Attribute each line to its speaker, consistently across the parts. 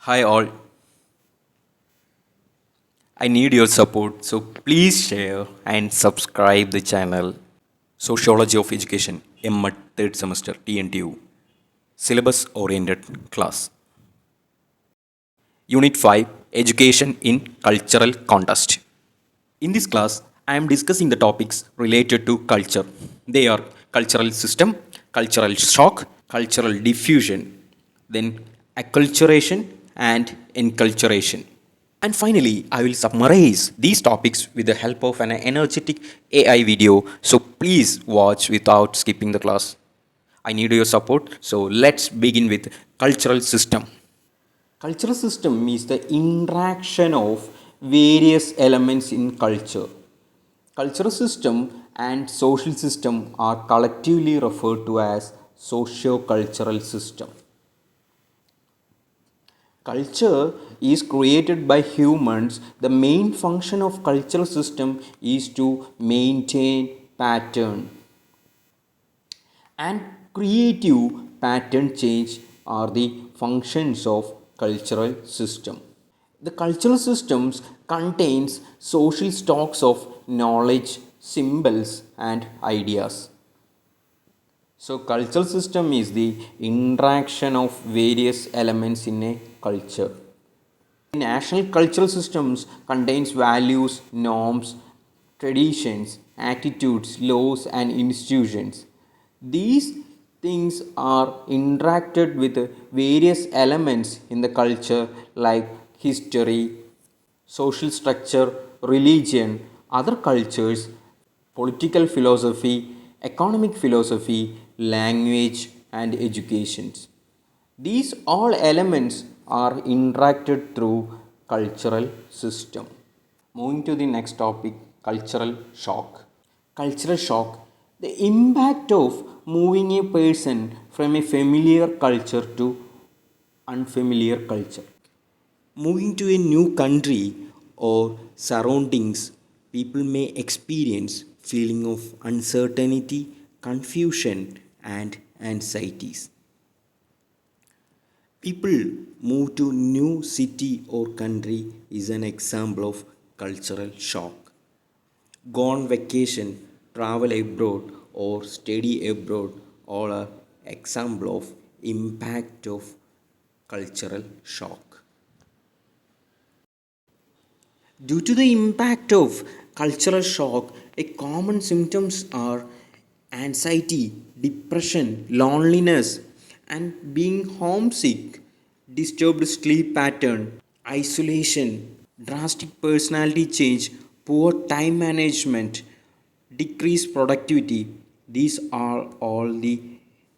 Speaker 1: Hi all, I need your support, so please share and subscribe the channel. Sociology of Education, M. third semester, TNTEU, syllabus oriented class. Unit 5, Education in Cultural Context. In this class, I am discussing the topics related to culture. They are cultural system, cultural shock, cultural diffusion, then acculturation and enculturation. And finally, I will summarize these topics with the help of an energetic AI video. So please watch without skipping the class. I need your support. So let's begin with cultural system. Cultural system is the interaction of various elements in culture. Cultural system and social system are collectively referred to as socio-cultural system. Culture is created by humans. The main function of cultural system is to maintain pattern and creative pattern change are the functions of cultural system. The cultural systems contains social stocks of knowledge, symbols and ideas. So cultural system is the interaction of various elements in a culture. National cultural systems contains values, norms, traditions, attitudes, laws and institutions. These things are interacted with various elements in the culture like history, social structure, religion, other cultures, political philosophy, economic philosophy, language and education. These all elements are interacted through cultural system. Moving to the next topic, cultural shock. Cultural shock, the impact of moving a person from a familiar culture to unfamiliar culture. Moving to a new country or surroundings, people may experience feeling of uncertainty, confusion and anxieties. People move to new city or country is an example of cultural shock. Go on vacation, travel abroad or study abroad all are example of impact of cultural shock. Due to the impact of cultural shock, a common symptoms are anxiety, depression, loneliness, and being homesick, disturbed sleep pattern, isolation, drastic personality change, poor time management, decreased productivity. These are all the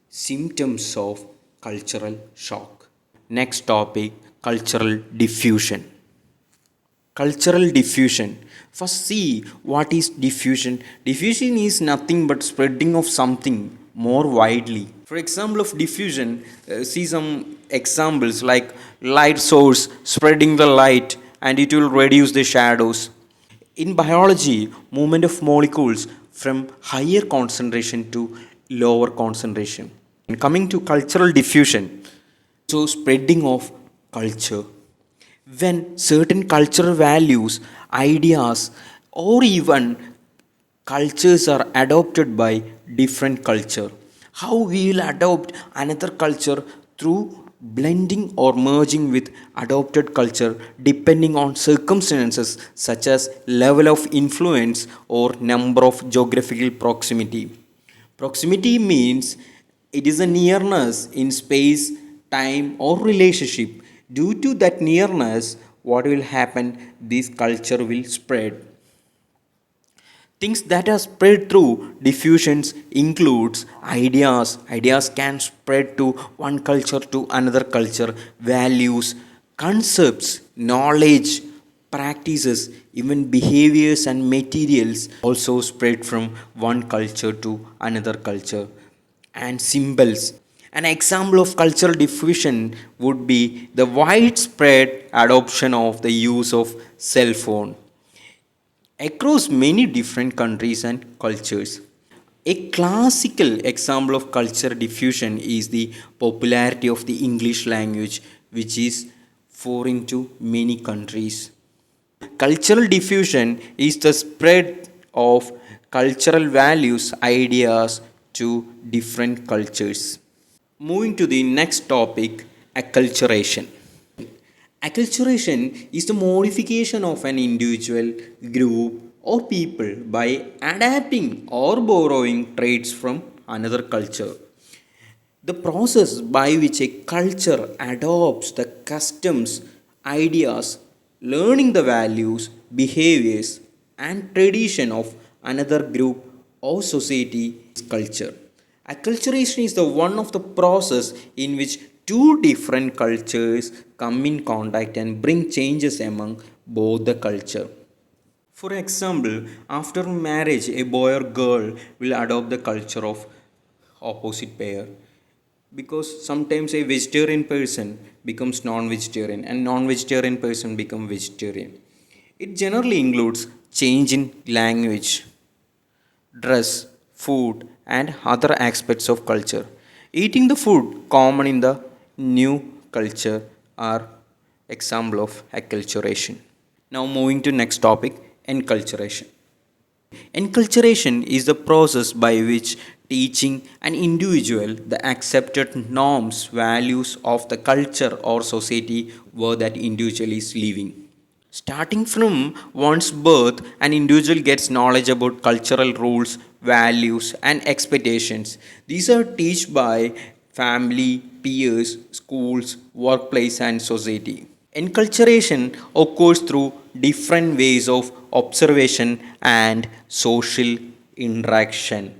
Speaker 1: symptoms of cultural shock. Next topic, cultural diffusion. Cultural diffusion. First, see what is diffusion. Diffusion is nothing but spreading of something more widely. For example of diffusion, see some examples like light source spreading the light and it will reduce the shadows. In biology, movement of molecules from higher concentration to lower concentration. And coming to cultural diffusion, so spreading of culture. When certain cultural values, ideas, or even cultures are adopted by different culture, how we will adopt another culture through blending or merging with adopted culture depending on circumstances such as level of influence or number of geographical proximity. Proximity means it is a nearness in space, time, or relationship. Due to that nearness, what will happen? This culture will spread. Things that are spread through diffusions includes ideas. Ideas can spread to one culture to another culture. Values, concepts, knowledge, practices, even behaviors and materials also spread from one culture to another culture. And symbols. An example of cultural diffusion would be the widespread adoption of the use of cell phone across many different countries and cultures. A classical example of culture diffusion is the popularity of the English language, which is foreign to many countries. Cultural diffusion is the spread of cultural values, ideas to different cultures. Moving to the next topic, acculturation. Acculturation is the modification of an individual, group, or people by adapting or borrowing traits from another culture. The process by which a culture adopts the customs, ideas, learning the values, behaviors, and tradition of another group or society is culture. Acculturation is the one of the process in which two different cultures come in contact and bring changes among both the culture. For example, after marriage, a boy or girl will adopt the culture of opposite pair, because sometimes a vegetarian person becomes non-vegetarian and non-vegetarian person become vegetarian. It generally includes change in language, dress, food, and other aspects of culture. Eating the food common in the new culture are example of acculturation. Now moving to next topic, enculturation. Enculturation is the process by which teaching an individual the accepted norms, values of the culture or society where that individual is living. Starting from one's birth, an individual gets knowledge about cultural rules, values, and expectations. These are taught by family, peers, schools, workplace, and society. Enculturation occurs through different ways of observation and social interaction.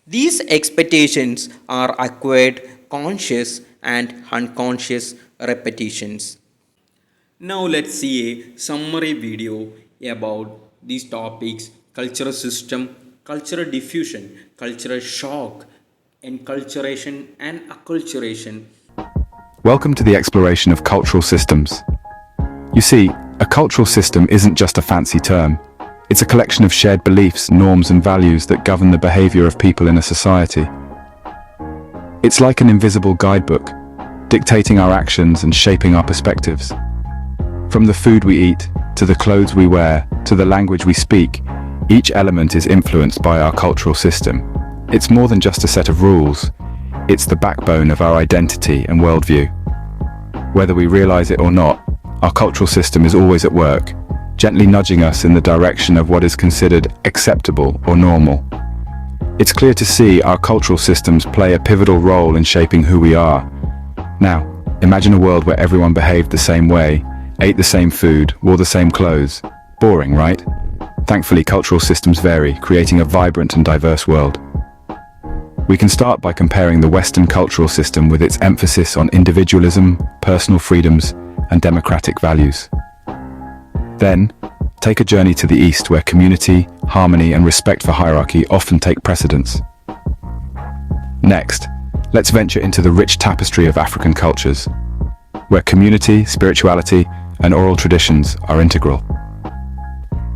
Speaker 1: These expectations are acquired conscious and unconscious repetitions. Now let's see a summary video about these topics: cultural system, cultural diffusion, cultural shock, enculturation and acculturation.
Speaker 2: Welcome to the exploration of cultural systems. You see, a cultural system isn't just a fancy term. It's a collection of shared beliefs, norms, and values that govern the behavior of people in a society. It's like an invisible guidebook, dictating our actions and shaping our perspectives. From the food we eat, to the clothes we wear, to the language we speak, each element is influenced by our cultural system. It's more than just a set of rules. It's the backbone of our identity and worldview. Whether we realize it or not, our cultural system is always at work, gently nudging us in the direction of what is considered acceptable or normal. It's clear to see our cultural systems play a pivotal role in shaping who we are. Now, imagine a world where everyone behaved the same way, ate the same food, wore the same clothes. Boring, right? Thankfully, cultural systems vary, creating a vibrant and diverse world. We can start by comparing the Western cultural system with its emphasis on individualism, personal freedoms, and democratic values. Then, take a journey to the East, where community, harmony, and respect for hierarchy often take precedence. Next, let's venture into the rich tapestry of African cultures, where community, spirituality, and oral traditions are integral.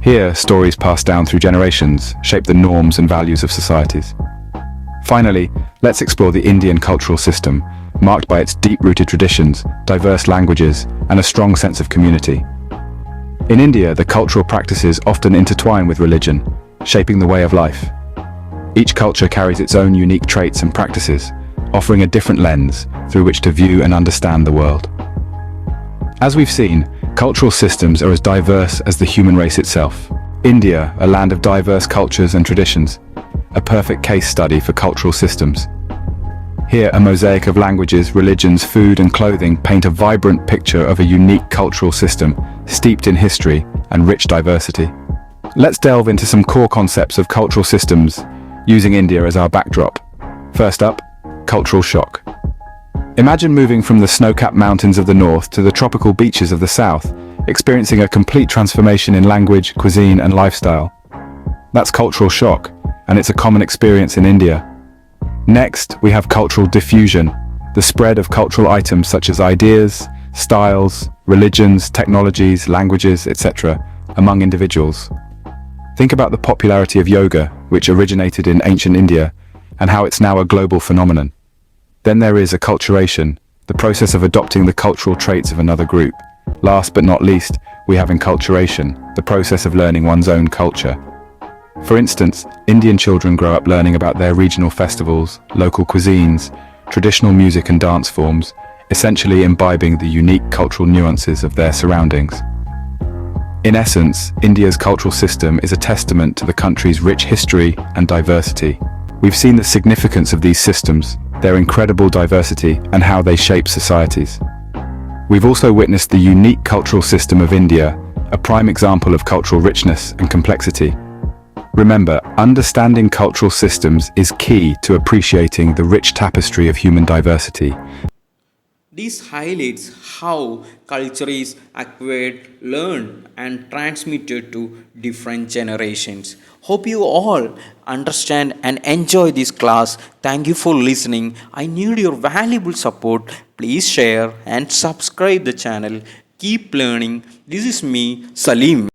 Speaker 2: Here, stories passed down through generations shape the norms and values of societies. Finally, let's explore the Indian cultural system, marked by its deep-rooted traditions, diverse languages, and a strong sense of community. In India, the cultural practices often intertwine with religion, shaping the way of life. Each culture carries its own unique traits and practices, offering a different lens through which to view and understand the world. As we've seen, cultural systems are as diverse as the human race itself. India, a land of diverse cultures and traditions, a perfect case study for cultural systems. Here, a mosaic of languages, religions, food, and clothing paint a vibrant picture of a unique cultural system, steeped in history and rich diversity. Let's delve into some core concepts of cultural systems, using India as our backdrop. First up, cultural shock. Imagine moving from the snow-capped mountains of the north to the tropical beaches of the south, experiencing a complete transformation in language, cuisine, and lifestyle. That's cultural shock, and it's a common experience in India. Next, we have cultural diffusion, the spread of cultural items such as ideas, styles, religions, technologies, languages, etc., among individuals. Think about the popularity of yoga, which originated in ancient India, and how it's now a global phenomenon. Then there is acculturation, the process of adopting the cultural traits of another group. Last but not least, we have enculturation, the process of learning one's own culture. For instance, Indian children grow up learning about their regional festivals, local cuisines, traditional music and dance forms, essentially imbibing the unique cultural nuances of their surroundings. In essence, India's cultural system is a testament to the country's rich history and diversity. We've seen the significance of these systems, their incredible diversity, and how they shape societies. We've also witnessed the unique cultural system of India, a prime example of cultural richness and complexity. Remember, understanding cultural systems is key to appreciating the rich tapestry of human diversity.
Speaker 1: This highlights how culture is acquired, learned, and transmitted to different generations. Hope you all understand and enjoy this class. Thank you for listening. I need your valuable support. Please share and subscribe the channel. Keep learning. This is me, Salim.